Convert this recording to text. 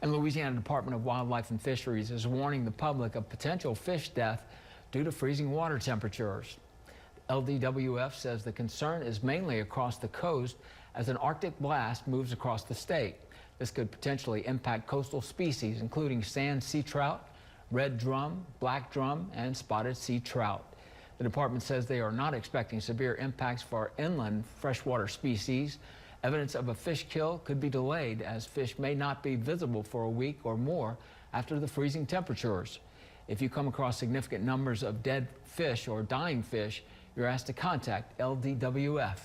And Louisiana Department of Wildlife and Fisheries is warning the public of potential fish death due to freezing water temperatures. LDWF says the concern is mainly across the coast as an Arctic blast moves across the state. This could potentially impact coastal species, including sand sea trout, red drum, black drum, and spotted sea trout. The department says they are not expecting severe impacts for inland freshwater species. Evidence of a fish kill could be delayed as fish may not be visible for a week or more after the freezing temperatures. If you come across significant numbers of dead fish or dying fish, you're asked to contact LDWF.